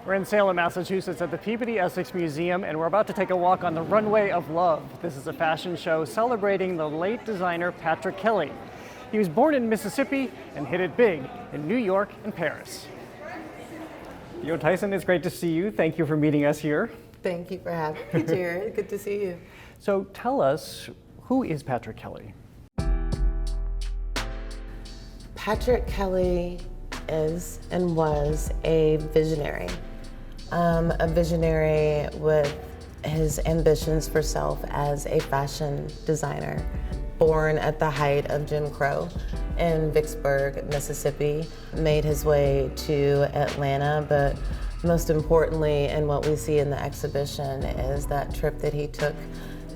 We're in Salem, Massachusetts at the Peabody Essex Museum, and we're about to take a walk on the Runway of Love. This is a fashion show celebrating the late designer Patrick Kelly. He was born in Mississippi and hit it big in New York and Paris. Yo, Tyson, it's great to see you. Thank you for meeting us here. Thank you for having me, Jared. Good to see you. So tell us, who is Patrick Kelly? Patrick Kelly is and was a visionary with his ambitions for self as a fashion designer. Born at the height of Jim Crow in Vicksburg, Mississippi, made his way to Atlanta, but most importantly, and what we see in the exhibition, is that trip that he took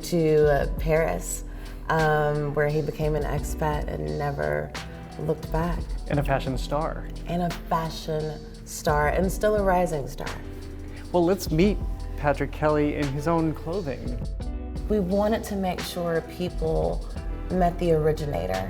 to Paris, where he became an expat and never looked back. And a fashion star. And a fashion star, and still a rising star. Well, let's meet Patrick Kelly in his own clothing. We wanted to make sure people met the originator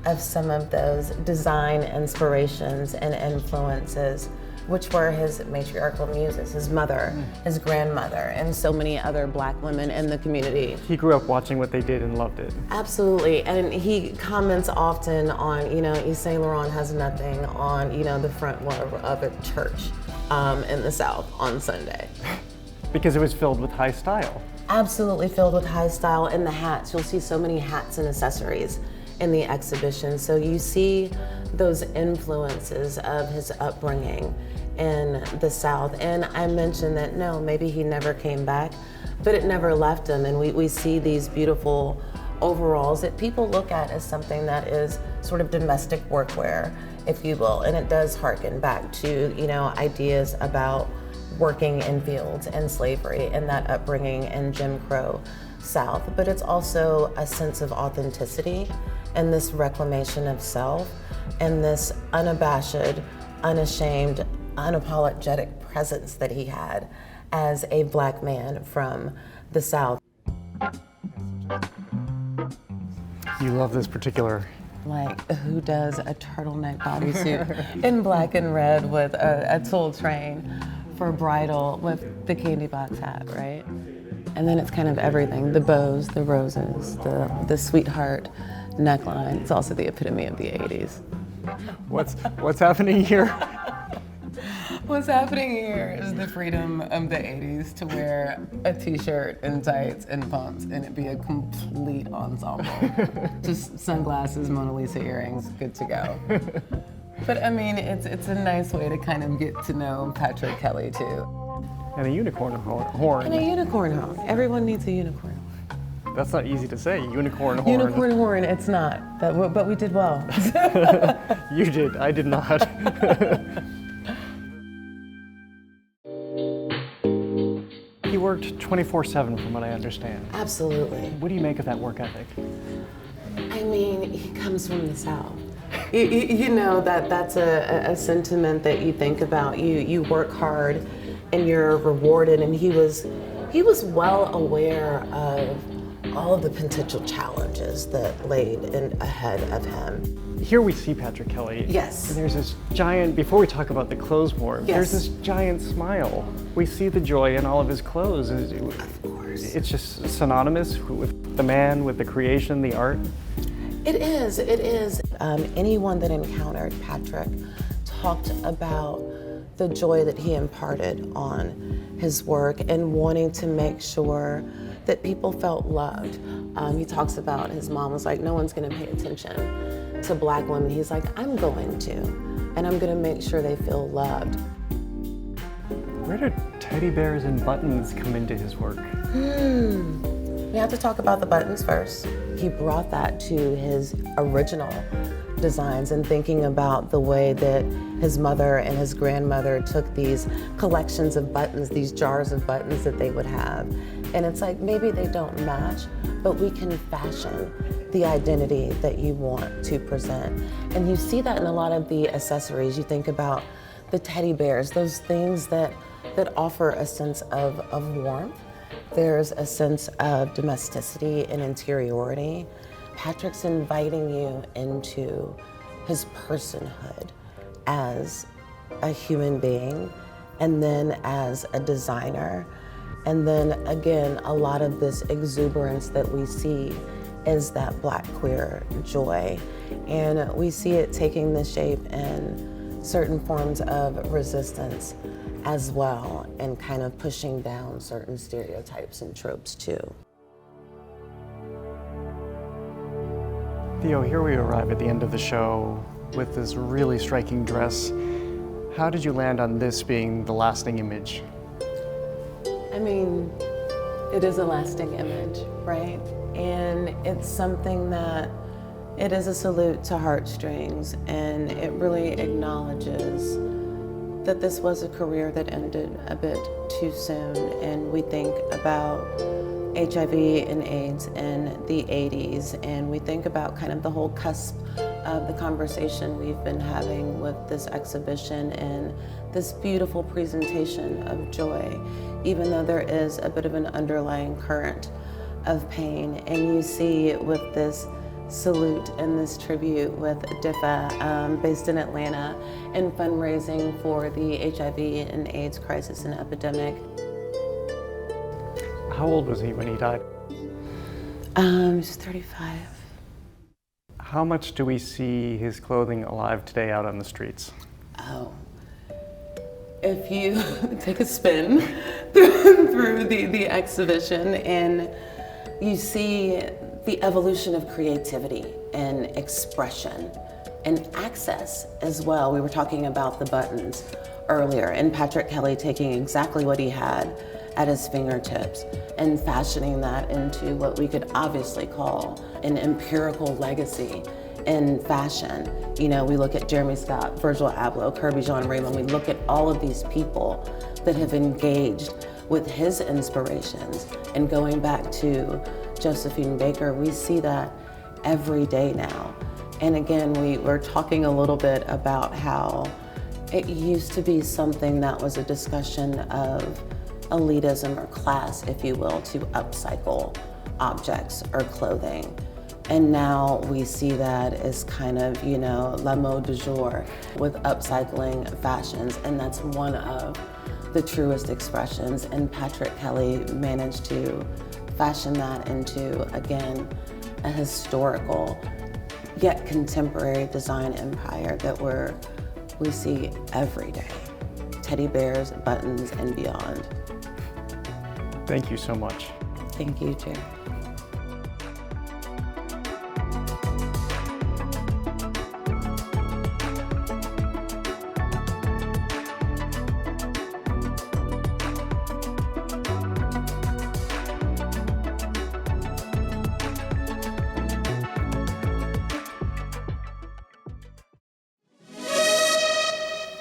of some of those design inspirations and influences, which were his matriarchal muses, his mother, his grandmother, and so many other Black women in the community. He grew up watching what they did and loved it. Absolutely, and he comments often on, Yves Saint Laurent has nothing on, the front of a church in the South on Sunday. Because it was filled with high style. Absolutely filled with high style, and the hats. You'll see so many hats and accessories in the exhibition. So you see those influences of his upbringing in the South. And I mentioned that, no, maybe he never came back, but it never left him. And we see these beautiful overalls that people look at as something that is sort of domestic workwear, if you will. And it does harken back to, ideas about working in fields and slavery and that upbringing in Jim Crow South. But it's also a sense of authenticity and this reclamation of self and this unabashed, unashamed, unapologetic presence that he had as a Black man from the South. You love this particular. Like, who does a turtleneck bodysuit in black and red with a tulle train for bridal with the candy box hat, right? And then it's kind of everything, the bows, the roses, the sweetheart neckline. It's also the epitome of the 80s. What's happening here? What's happening here is the freedom of the 80s to wear a t-shirt and tights and pumps and it be a complete ensemble. Just sunglasses, Mona Lisa earrings, good to go. But I mean, it's a nice way to kind of get to know Patrick Kelly too. And a unicorn horn. And a unicorn horn. Everyone needs a unicorn horn. That's not easy to say, unicorn horn. Unicorn horn, it's not, but we did well. You did, I did not. He worked 24/7 from what I understand. Absolutely. What do you make of that work ethic? I mean, he comes from the South. You know that's a sentiment that you think about. You work hard and you're rewarded, and he was well aware of all of the potential challenges that laid ahead of him. Here we see Patrick Kelly. Yes. And there's this giant, before we talk about the clothes more, Yes. there's this giant smile. We see the joy in all of his clothes. Of course. It's just synonymous with the man, with the creation, the art. It is. Anyone that encountered Patrick talked about the joy that he imparted on his work and wanting to make sure that people felt loved. He talks about his mom was like, no one's gonna pay attention to Black women. He's like, I'm going to, and I'm gonna make sure they feel loved. Where do teddy bears and buttons come into his work? We have to talk about the buttons first. He brought that to his original designs and thinking about the way that his mother and his grandmother took these collections of buttons, these jars of buttons that they would have. And it's like, maybe they don't match, but we can fashion the identity that you want to present. And you see that in a lot of the accessories. You think about the teddy bears, those things that offer a sense of warmth. There's a sense of domesticity and interiority. Patrick's inviting you into his personhood as a human being and then as a designer. And then again, a lot of this exuberance that we see is that Black queer joy. And we see it taking the shape in certain forms of resistance as well, and kind of pushing down certain stereotypes and tropes too. Theo, here we arrive at the end of the show with this really striking dress. How did you land on this being the lasting image? I mean, it is a lasting image, right? And it's something that, it is a salute to heartstrings, and it really acknowledges that this was a career that ended a bit too soon. And we think about HIV and AIDS in the 80s, and we think about kind of the whole cusp of the conversation we've been having with this exhibition and this beautiful presentation of joy, even though there is a bit of an underlying current of pain. And you see with this salute and this tribute with DIFA, based in Atlanta, and fundraising for the HIV and AIDS crisis and epidemic. How old was he when he died? He's 35. How much do we see his clothing alive today out on the streets? Oh, if you take a spin through the exhibition, and you see the evolution of creativity and expression and access as well. We were talking about the buttons earlier, and Patrick Kelly taking exactly what he had at his fingertips and fashioning that into what we could obviously call an empirical legacy in fashion. You know, we look at Jeremy Scott, Virgil Abloh, Kirby Jean Raymond, we look at all of these people that have engaged with his inspirations. And going back to Josephine Baker, we see that every day now. And again, we were talking a little bit about how it used to be something that was a discussion of elitism or class, if you will, to upcycle objects or clothing. And now we see that as kind of, you know, la mode du jour with upcycling fashions. And that's one of the truest expressions. And Patrick Kelly managed to fashion that into, again, a historical yet contemporary design empire that we see every day. Teddy bears, buttons, and beyond. Thank you so much. Thank you, Jerry.